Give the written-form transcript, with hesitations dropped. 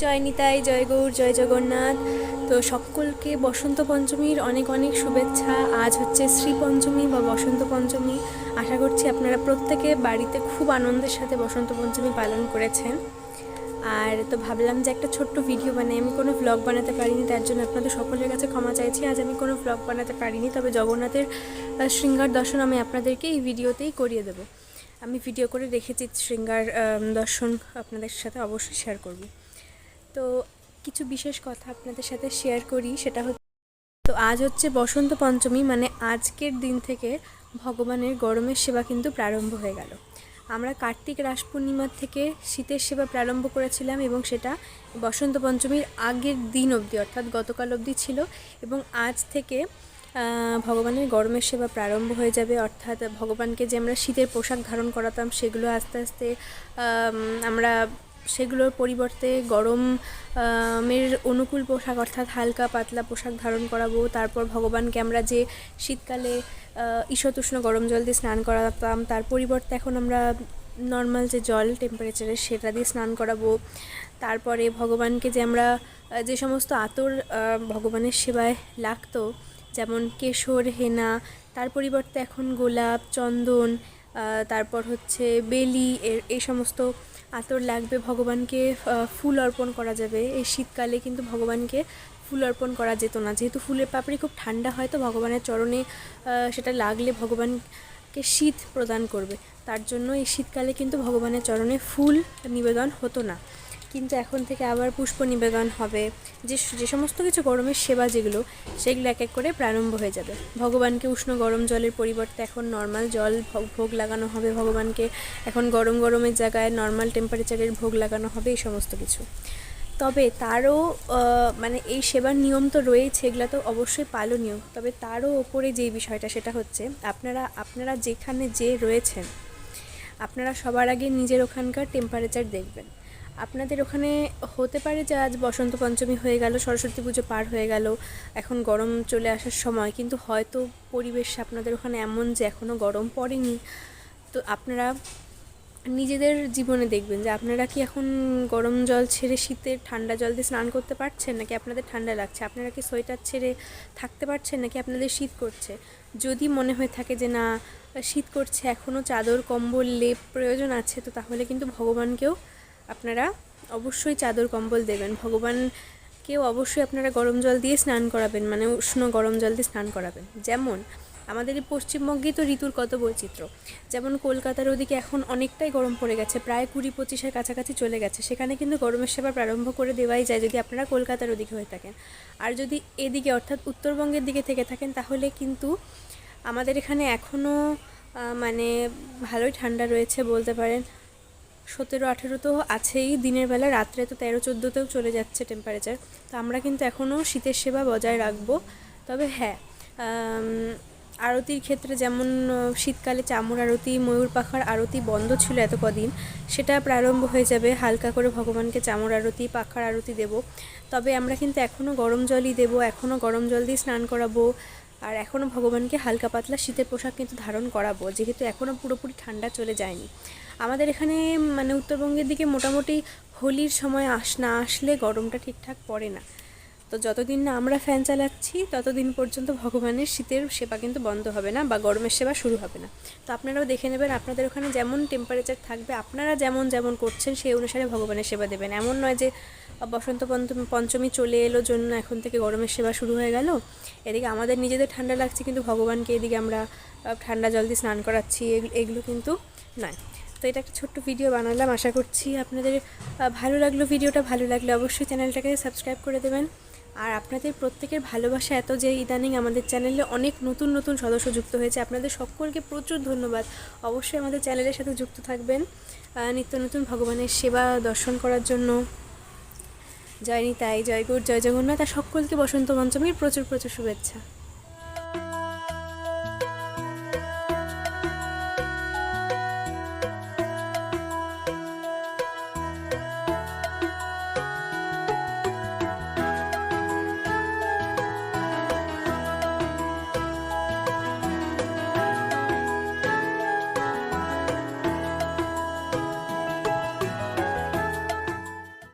জয় নিতাই, জয় গৌর, জয় জগন্নাথ। তো সকলকে বসন্ত পঞ্চমীর অনেক অনেক শুভেচ্ছা। আজ হচ্ছে শ্রী পঞ্চমী বা বসন্ত পঞ্চমী। আশা করছি আপনারা প্রত্যেকে বাড়িতে খুব আনন্দের সাথে বসন্ত পঞ্চমী পালন করেছেন। আর তো ভাবলাম যে একটা ছোট্ট ভিডিও বানাই। আমি কোনো ভ্লগ বানাতে পারিনি, তার জন্য আপনাদের সকলের কাছে ক্ষমা চাইছি। আজ আমি কোনো ভ্লগ বানাতে পারিনি, তবে জগন্নাথের শৃঙ্গার দর্শন আমি আপনাদেরকে এই ভিডিওতেই করিয়ে দেবো। আমি ভিডিও করে রেখেছি, শৃঙ্গার দর্শন আপনাদের সাথে অবশ্যই শেয়ার করব। তো কিছু বিশেষ কথা আপনাদের সাথে শেয়ার করি, সেটা হচ্ছে, তো আজ হচ্ছে বসন্ত পঞ্চমী, মানে আজকের দিন থেকে ভগবানের গরমের সেবা কিন্তু প্রারম্ভ হয়ে গেল। আমরা কার্তিক রাস পূর্ণিমার থেকে শীতের সেবা প্রারম্ভ করেছিলাম এবং সেটা বসন্ত পঞ্চমীর আগের দিন অবধি, অর্থাৎ গতকাল অবধি ছিল, এবং আজ থেকে ভগবানের গরমের সেবা প্রারম্ভ হয়ে যাবে। অর্থাৎ ভগবানকে যে আমরা শীতের পোশাক ধারণ করাতাম, সেগুলো আস্তে আস্তে আমরা সেগুলোর পরিবর্তে গরমের অনুকূল পোশাক, অর্থাৎ হালকা পাতলা পোশাক ধারণ করাবো। তারপর ভগবানকে আমরা যে শীতকালে ঈষৎ উষ্ণ গরম জল দিয়ে স্নান করাতাম, তার পরিবর্তে এখন আমরা নর্মাল যে জল টেম্পারেচারের সেটা দিয়ে স্নান করাবো। তারপরে ভগবানকে যে আমরা যে সমস্ত আতর ভগবানের সেবায় লাগতো, যেমন কেশর, হেনা, তার পরিবর্তে এখন গোলাপ, চন্দন, তারপর হচ্ছে বেলি, এই সমস্ত আতর লাগবে। ভগবানকে ফুল অর্পণ করা যাবে। এই শীতকালে কিন্তু ভগবানকে ফুল অর্পণ করা যেত না, যেহেতু ফুলের পাপড়ি খুব ঠান্ডা হয়, তো ভগবানের চরণে সেটা লাগলে ভগবানকে শীত প্রদান করবে। তার জন্য এই শীতকালে কিন্তু ভগবানের চরণে ফুল নিবেদন হতো না, কিন্তু এখন থেকে আবার পুষ্প নিবেদন হবে। যে সমস্ত কিছু গরমের সেবা যেগুলো, সেগুলো এক এক করে প্রারম্ভ হয়ে যাবে। ভগবানকে উষ্ণ গরম জলের পরিবর্তে এখন নর্মাল জল ভোগ লাগানো হবে। ভগবানকে এখন গরম গরমের জায়গায় নর্মাল টেম্পারেচারের ভোগ লাগানো হবে, এই সমস্ত কিছু। তবে তারও মানে এই সেবার নিয়ম তো রয়েছে, এগুলো তো অবশ্যই পালনীয়, তবে তারও ওপরে যেই বিষয়টা, সেটা হচ্ছে আপনারা যেখানে যে রয়েছেন, আপনারা সবার আগে নিজের ওখানকার টেম্পারেচার দেখবেন। আপনাদের ওখানে হতে পারে যে আজ বসন্ত পঞ্চমী হয়ে গেল, সরস্বতী পুজো পার হয়ে গেল, এখন গরম চলে আসার সময়, কিন্তু হয়তো পরিবেশ আপনাদের ওখানে এমন যে এখনও গরম পড়েনি। তো আপনারা নিজেদের জীবনে দেখবেন যে আপনারা কি এখন গরম জল ছেড়ে শীতের ঠান্ডা জল দিয়ে স্নান করতে পারছেন, নাকি আপনাদের ঠান্ডা লাগছে? আপনারা কি সোয়েটার ছেড়ে থাকতে পারছেন, নাকি আপনাদের শীত করছে? যদি মনে হয়ে থাকে যে না শীত করছে, এখনও চাদর কম্বল লেপ প্রয়োজন আছে, তো তাহলে কিন্তু ভগবানকেও আপনারা অবশ্যই চাদর কম্বল দেবেন। ভগবানকেও অবশ্যই আপনারা গরম জল দিয়ে স্নান করাবেন, মানে উষ্ণ গরম জল দিয়ে স্নান করাবেন। যেমন আমাদের এই পশ্চিমবঙ্গে তো ঋতুর কত বৈচিত্র্য। যেমন কলকাতার ওদিকে এখন অনেকটাই গরম পড়ে গেছে, প্রায় 20-25-এর কাছাকাছি চলে গেছে। সেখানে কিন্তু গরমের সেবা প্রারম্ভ করে দেওয়াই যায়, যদি আপনারা কলকাতার ওদিকে হয়ে থাকেন। আর যদি এদিকে অর্থাৎ উত্তরবঙ্গের দিকে থেকে থাকেন, তাহলে কিন্তু আমাদের এখানে এখনও মানে ভালোই ঠান্ডা রয়েছে বলতে পারেন। 17-18 তো আছেই দিনের বেলা, রাত্রে তো 13-14তেও চলে যাচ্ছে টেম্পারেচার। তো আমরা কিন্তু এখনও শীতের সেবা বজায় রাখবো। তবে হ্যাঁ, আরতির ক্ষেত্রে যেমন শীতকালে চামর আরতি, ময়ূর পাখার আরতি বন্ধ ছিল এত কদিন, সেটা প্রারম্ভ হয়ে যাবে। হালকা করে ভগবানকে চামর আরতি, পাখার আরতি দেব। তবে আমরা কিন্তু এখনও গরম জলই দেব, এখনও গরম জল দিয়ে স্নান করাবো, আর এখনও ভগবানকে হালকা পাতলা শীতের পোশাক কিন্তু ধারণ করাবো, যেহেতু এখনও পুরোপুরি ঠান্ডা চলে যায়নি। আমাদের এখানে মানে উত্তরবঙ্গের দিকে মোটামুটি হোলির সময় না আসলে গরমটা ঠিকঠাক পড়ে না। তো যতদিন না আমরা ফ্যান চালাচ্ছি, ততদিন পর্যন্ত ভগবানের শীতের সেবা কিন্তু বন্ধ হবে না, বা গরমের সেবা শুরু হবে না। তো আপনারাও দেখে নেবেন আপনাদের ওখানে যেমন টেম্পারেচার থাকবে, আপনারা যেমন যেমন করছেন সেই অনুসারে ভগবানের সেবা দেবেন। এমন নয় যে বসন্ত পঞ্চমী চলে এলো জন্য এখন থেকে গরমের সেবা শুরু হয়ে গেল। এদিকে আমাদের নিজেদের ঠান্ডা লাগছে, কিন্তু ভগবানকে এদিকে আমরা ঠান্ডা জল দিয়ে স্নান করাচ্ছি, এগুলো কিন্তু নয়। তো এটা একটা ছোট্ট ভিডিও বানালাম, আশা করছি আপনাদের ভালো লাগলো। ভিডিওটা ভালো লাগলে অবশ্যই চ্যানেলটাকে সাবস্ক্রাইব করে দেবেন। আর আপনাদের প্রত্যেকের ভালোবাসা এত যে ইদানিং আমাদের চ্যানেলে অনেক নতুন নতুন সদস্য যুক্ত হয়েছে, আপনাদের সকলকে প্রচুর ধন্যবাদ। অবশ্যই আমাদের চ্যানেলের সাথে যুক্ত থাকবেন নিত্য নতুন ভগবানের সেবা দর্শন করার জন্য। জয় নিতাই, জয় গৌর, জয় জগন্নাথ। আর সকলকে বসন্ত পঞ্চমীর প্রচুর প্রচুর শুভেচ্ছা।